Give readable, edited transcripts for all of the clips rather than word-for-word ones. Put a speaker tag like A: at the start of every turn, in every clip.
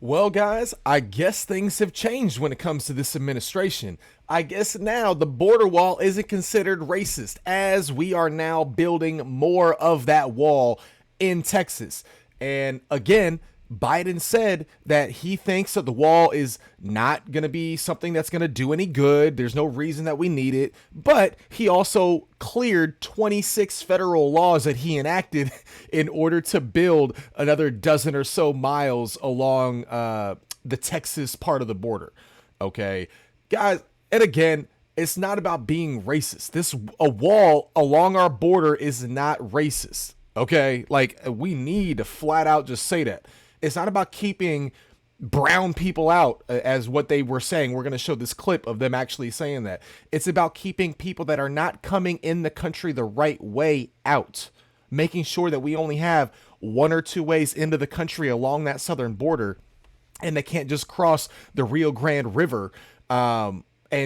A: Well, guys, I guess things have changed when it comes to this administration. I guess now the border wall isn't considered racist, as we are now building more of that wall in Texas. And again, Biden said that he thinks that the wall is not going to be something that's going to do any good. There's no reason that we need it. But he also cleared 26 federal laws that he enacted in order to build another dozen or so miles along the Texas part of the border. Okay, guys, and again, it's not about being racist. A wall along our border is not racist. Okay, like we need to flat out just say that. It's not about keeping brown people out, as what they were saying. We're going to show this clip of them actually saying that. It's about keeping people that are not coming in the country the right way out, making sure that we only have one or two ways into the country along that southern border, and they can't just cross the Rio Grande River and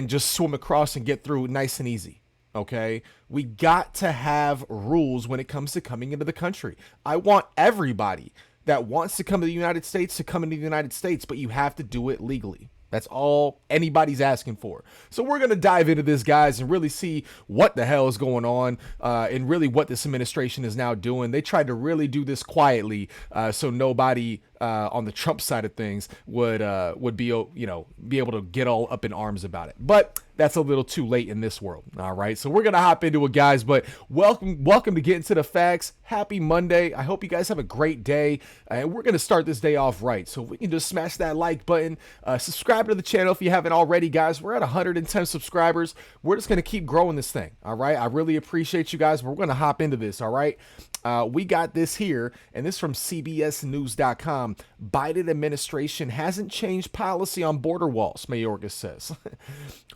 A: just swim across and get through nice and easy. Okay, we got to have rules when it comes to coming into the country. I want everybody that wants to come to the United States to come into the United States, but you have to do it legally. That's all anybody's asking for. So we're going to dive into this, guys, and really see what the hell is going on and really what this administration is now doing. They tried to really do this quietly so nobody on the Trump side of things would be able to get all up in arms about it. But that's a little too late in this world. All right. So we're going to hop into it, guys. But welcome to Get Into the Facts. Happy Monday. I hope you guys have a great day. And we're going to start this day off right. So if we can just smash that like button, subscribe to the channel if you haven't already, guys. We're at 110 subscribers. We're just going to keep growing this thing. All right. I really appreciate you guys. We're going to hop into this. All right. We got this here, and this from CBSNews.com. Biden administration hasn't changed policy on border walls, Mayorkas says.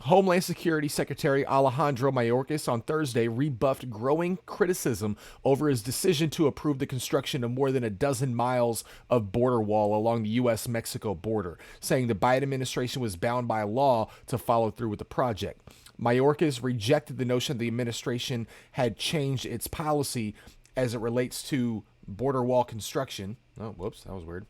A: Homeland Security Secretary Alejandro Mayorkas on Thursday rebuffed growing criticism over his decision to approve the construction of more than a dozen miles of border wall along the U.S.-Mexico border, saying the Biden administration was bound by law to follow through with the project. Mayorkas rejected the notion the administration had changed its policy as it relates to border wall construction. Oh, whoops, that was weird.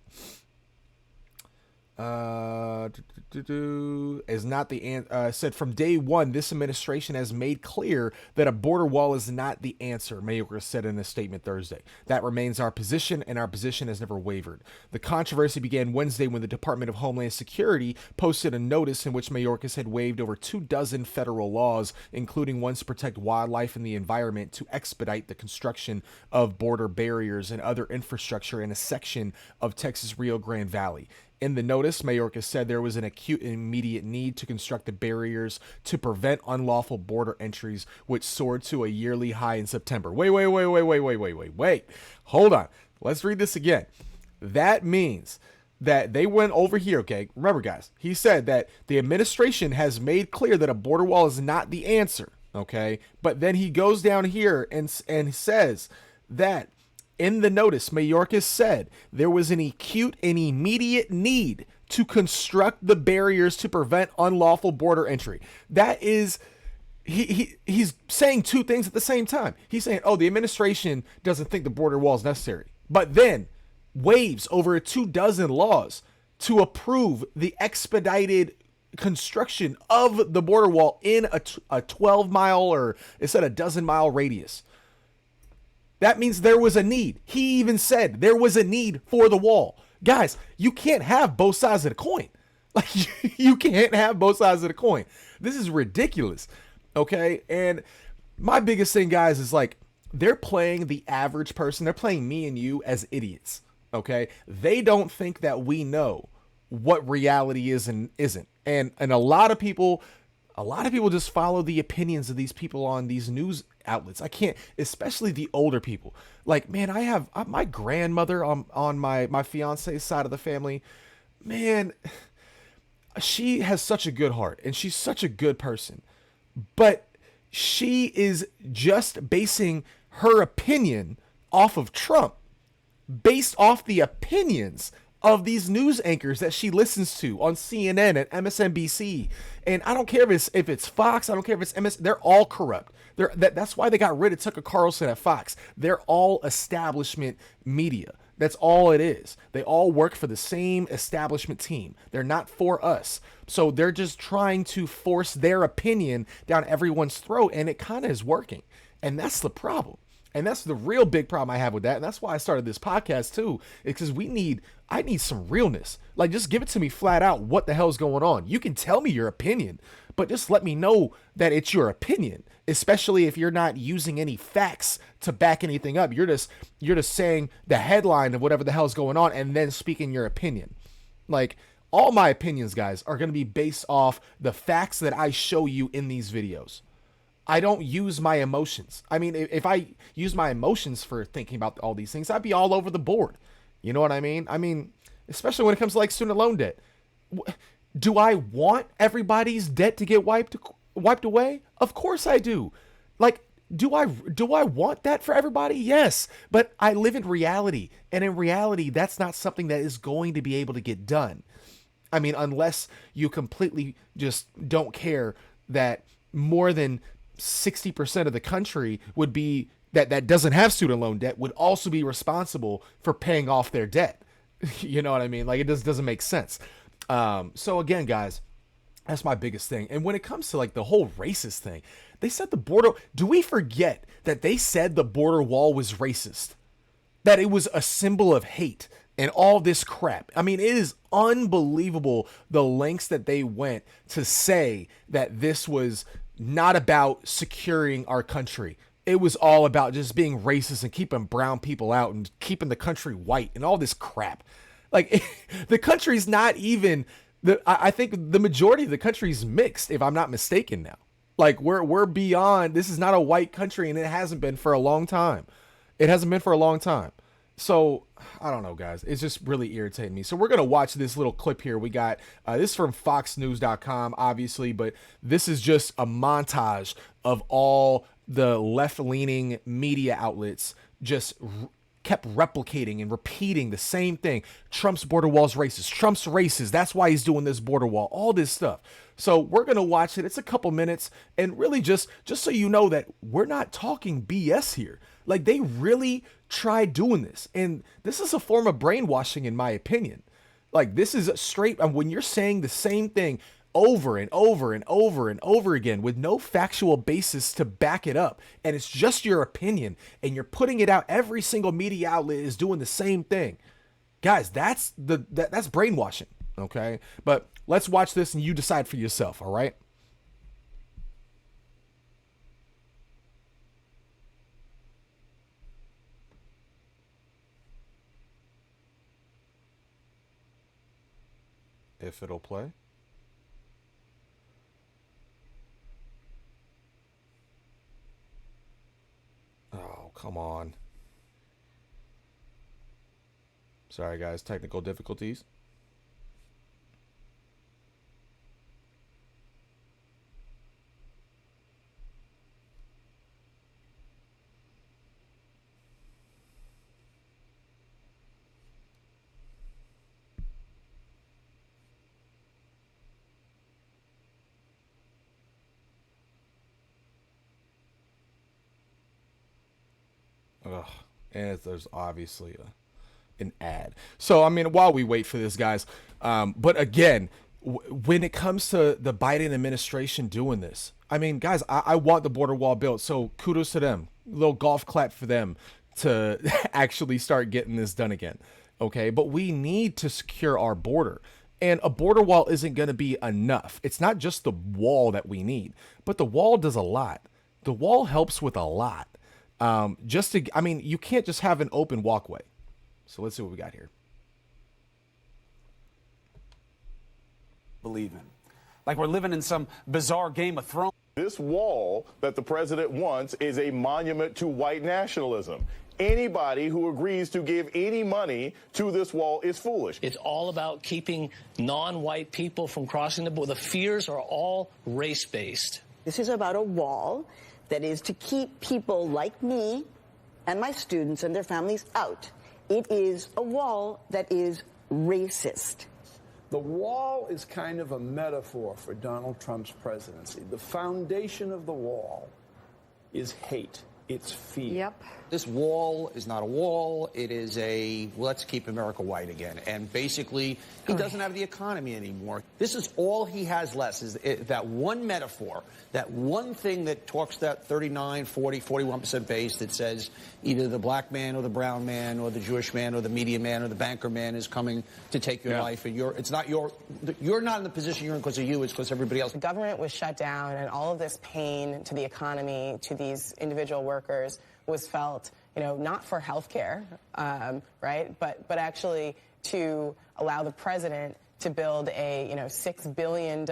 A: Is not the said from day one, this administration has made clear that a border wall is not the answer, Mayorkas said in a statement Thursday. That remains our position, and our position has never wavered. The controversy began Wednesday when the Department of Homeland Security posted a notice in which Mayorkas had waived over 24 federal laws, including ones to protect wildlife and the environment, to expedite the construction of border barriers and other infrastructure in a section of Texas Rio Grande Valley. In the notice, Mayorkas said there was an acute and immediate need to construct the barriers to prevent unlawful border entries, which soared to a yearly high in September. Wait. Hold on. Let's read this again. That means that they went over here, okay? Remember, guys, he said that the administration has made clear that a border wall is not the answer, okay? But then he goes down here and says that in the notice, Mayorkas said there was an acute and immediate need to construct the barriers to prevent unlawful border entry. That is, he's saying two things at the same time. He's saying, oh, the administration doesn't think the border wall is necessary, but then waives over 24 laws to approve the expedited construction of the border wall in a 12-mile or it said a dozen-mile radius. That means there was a need. He even said there was a need for the wall. Guys, you can't have both sides of the coin. Like, you can't have both sides of the coin. This is ridiculous. Okay? And my biggest thing, guys, is like, they're playing the average person. They're playing me and you as idiots. Okay? They don't think that we know what reality is and isn't. And a lot of people just follow the opinions of these people on these news outlets. I can't, especially the older people. Like, man, I have my grandmother on my fiance's side of the family. Man, she has such a good heart and she's such a good person. But she is just basing her opinion off of Trump, based off the opinions of these news anchors that she listens to on CNN and MSNBC. And I don't care if it's Fox, I don't care if it's MS, they're all corrupt. That's why they got rid of Tucker Carlson at Fox. They're all establishment media. That's all it is. They all work for the same establishment team. They're not for us. So they're just trying to force their opinion down everyone's throat, and it kind of is working. And that's the problem. And that's the real big problem I have with that. And that's why I started this podcast too, is because I need some realness. Like, just give it to me flat out what the hell's going on. You can tell me your opinion, but just let me know that it's your opinion, especially if you're not using any facts to back anything up. You're just saying the headline of whatever the hell's going on and then speaking your opinion. Like, all my opinions, guys, are going to be based off the facts that I show you in these videos. I don't use my emotions. I mean, if I use my emotions for thinking about all these things, I'd be all over the board. You know what I mean? I mean, especially when it comes to like student loan debt. Do I want everybody's debt to get wiped away? Of course I do. Like, do I want that for everybody? Yes, but I live in reality, and in reality, that's not something that is going to be able to get done. I mean, unless you completely just don't care that more than 60% of the country would be that doesn't have student loan debt would also be responsible for paying off their debt. You know what I mean? Like, it doesn't make sense. So again, guys, that's my biggest thing. And when it comes to like the whole racist thing, they said the border. Do we forget that they said the border wall was racist? That it was a symbol of hate and all this crap. I mean, it is unbelievable the lengths that they went to say that this was not about securing our country. It was all about just being racist and keeping brown people out and keeping the country white and all this crap. Like, the country's not even I think the majority of the country's mixed, if I'm not mistaken now. Like, we're beyond, this is not a white country, and it hasn't been for a long time. It hasn't been for a long time. So, I don't know, guys. It's just really irritating me. So we're going to watch this little clip here. We got, this is from foxnews.com, obviously, but this is just a montage of all the left-leaning media outlets just kept replicating and repeating the same thing. Trump's border wall's racist. Trump's racist. That's why he's doing this border wall. All this stuff. So we're going to watch it. It's a couple minutes. And really just so you know that we're not talking BS here. Like, they really tried doing this. And this is a form of brainwashing, in my opinion. Like, this is straight. When you're saying the same thing over and over and over and over again with no factual basis to back it up, and it's just your opinion, and you're putting it out, every single media outlet is doing the same thing. Guys, that's brainwashing, okay? But let's watch this and you decide for yourself, all right? If it'll play. Oh, come on. Sorry, guys. Technical difficulties. Ugh. And there's obviously an ad. So, I mean, while we wait for this, guys, but again, when it comes to the Biden administration doing this, I mean, guys, I want the border wall built. So kudos to them. A little golf clap for them to actually start getting this done again. Okay. But we need to secure our border. And a border wall isn't going to be enough. It's not just the wall that we need, but the wall does a lot. The wall helps with a lot. I mean, you can't just have an open walkway. So let's see what we got here.
B: Believe in. Like we're living in some bizarre Game of Thrones.
C: This wall that the president wants is a monument to white nationalism. Anybody who agrees to give any money to this wall is foolish.
D: It's all about keeping non-white people from crossing the border. The fears are all race-based.
E: This is about a wall that is to keep people like me and my students and their families out. It is a wall that is racist.
F: The wall is kind of a metaphor for Donald Trump's presidency. The foundation of the wall is hate. it's fear.
E: Yep.
G: This wall is not a wall. It is a let's keep America white again. And basically, he doesn't have the economy anymore. This is all he has left is that one metaphor, that one thing that talks that 39, 40, 41% base that says either the black man or the brown man or the Jewish man or the media man or the banker man is coming to take your life. And you're not in the position you're in because of you. It's because everybody else.
H: The government was shut down, and all of this pain to the economy, to these individual workers, was felt, not for health care, right, but actually to allow the president to build a, $6 billion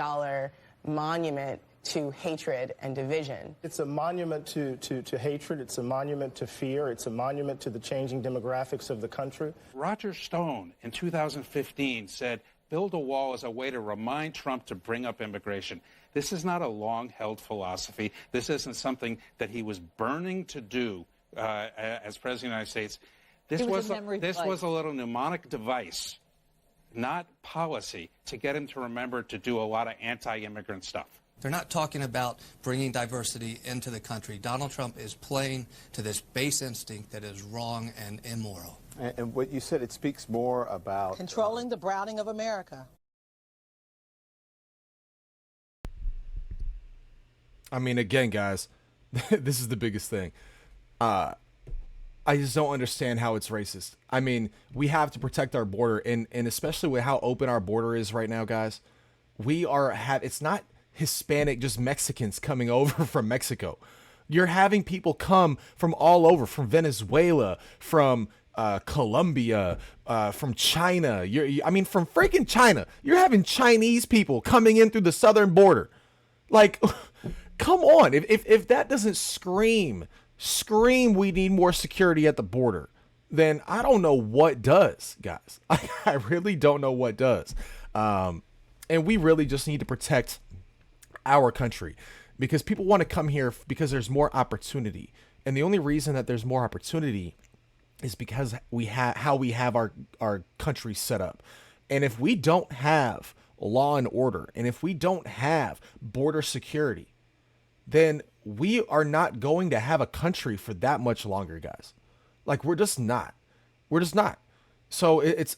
H: monument to hatred and division.
I: It's a monument to hatred. It's a monument to fear. It's a monument to the changing demographics of the country.
J: Roger Stone in 2015 said, build a wall as a way to remind Trump to bring up immigration. This is not a long-held philosophy. This isn't something that he was burning to do as President of the United States. This was a little mnemonic device, not policy, to get him to remember to do a lot of anti-immigrant stuff.
K: They're not talking about bringing diversity into the country. Donald Trump is playing to this base instinct that is wrong and immoral.
L: And what you said, it speaks more about
M: controlling the browning of America.
A: I mean, again, guys, this is the biggest thing. I just don't understand how it's racist. I mean, we have to protect our border, and especially with how open our border is right now, guys. It's not Hispanic, just Mexicans coming over from Mexico. You're having people come from all over, from Venezuela, from Colombia, from China. From freaking China. You're having Chinese people coming in through the southern border. Like, come on. If that doesn't scream we need more security at the border, then I don't know what does, guys. I really don't know what does. And we really just need to protect our country, because people want to come here because there's more opportunity. And the only reason that there's more opportunity is because we have our country set up. And if we don't have law and order, and if we don't have border security, then we are not going to have a country for that much longer, guys. Like, we're just not. So this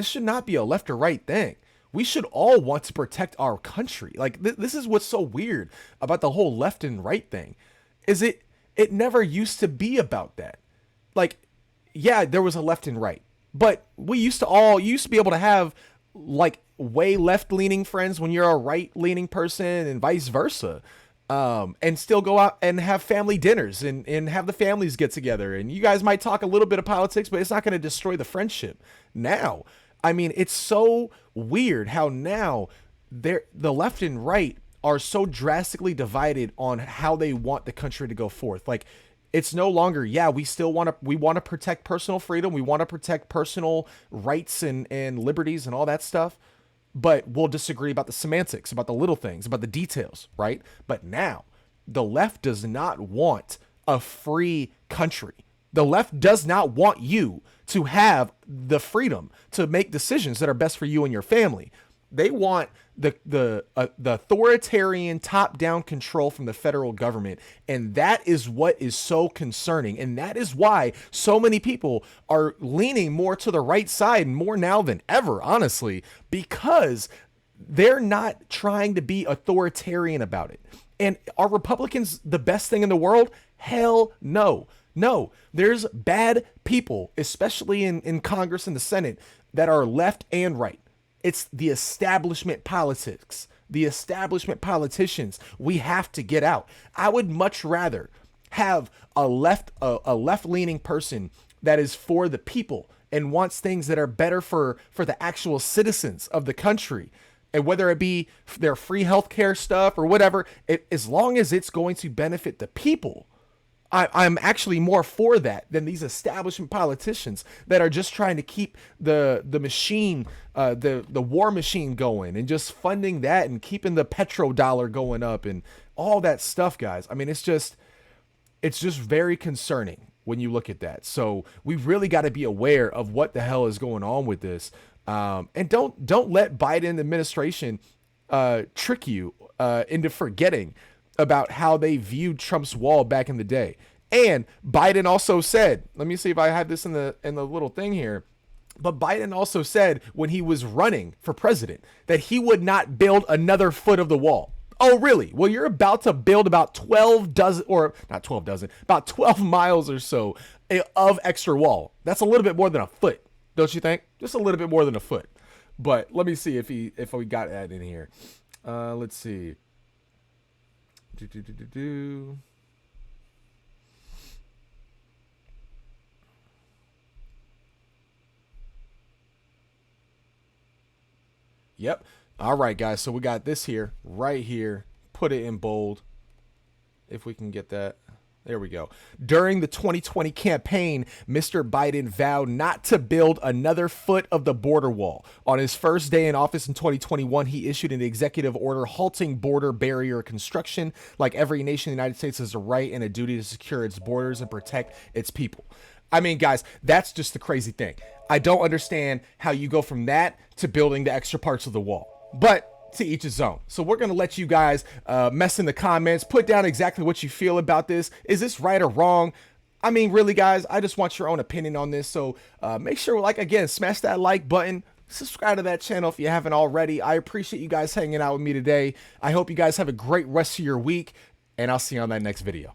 A: should not be a left or right thing. We should all want to protect our country. Like, this is what's so weird about the whole left and right thing, is it never used to be about that. Like, yeah, there was a left and right, but you used to be able to have like way left-leaning friends when you're a right-leaning person, and vice versa, and still go out and have family dinners and have the families get together, and you guys might talk a little bit of politics, but it's not going to destroy the friendship. Now, I mean, it's so weird how now the left and right are so drastically divided on how they want the country to go forth. Like, it's no longer, we want to protect personal freedom, we want to protect personal rights and liberties and all that stuff, but we'll disagree about the semantics, about the little things, about the details, right? But now, the left does not want a free country. The left does not want you to have the freedom to make decisions that are best for you and your family. They want the authoritarian top-down control from the federal government, and that is what is so concerning, and that is why so many people are leaning more to the right side more now than ever, honestly, because they're not trying to be authoritarian about it. And are Republicans the best thing in the world? Hell no. No, there's bad people, especially in Congress and the Senate, that are left and right. It's the establishment politics, the establishment politicians we have to get out. I would much rather have a left-leaning person that is for the people and wants things that are better for the actual citizens of the country. And whether it be their free healthcare stuff or whatever, as long as it's going to benefit the people, I'm actually more for that than these establishment politicians that are just trying to keep the machine, the war machine going, and just funding that and keeping the petrodollar going up and all that stuff, guys. I mean, it's just very concerning when you look at that. So we really got to be aware of what the hell is going on with this, and don't let Biden administration trick you into forgetting about how they viewed Trump's wall back in the day. And Biden also said, let me see if I have this in the little thing here. But Biden also said when he was running for president that he would not build another foot of the wall. Oh, really? Well, you're about to build about 12 miles or so of extra wall. That's a little bit more than a foot, don't you think? Just a little bit more than a foot. But let me see if we got that in here. Let's see. Yep. All right, guys. So we got this here, right here. Put it in bold. If we can get that. There we go. During the 2020 campaign, Mr. Biden vowed not to build another foot of the border wall. On his first day in office in 2021, he issued an executive order halting border barrier construction. Like every nation, the United States has a right and a duty to secure its borders and protect its people. I mean, guys, that's just the crazy thing. I don't understand how you go from that to building the extra parts of the wall. But to each his own. So we're going to let you guys mess in the comments, put down exactly what you feel about this. Is this right or wrong? I mean, really, guys, I just want your own opinion on this. So make sure, like, again, smash that like button. Subscribe to that channel if you haven't already. I appreciate you guys hanging out with me today. I hope you guys have a great rest of your week, and I'll see you on that next video.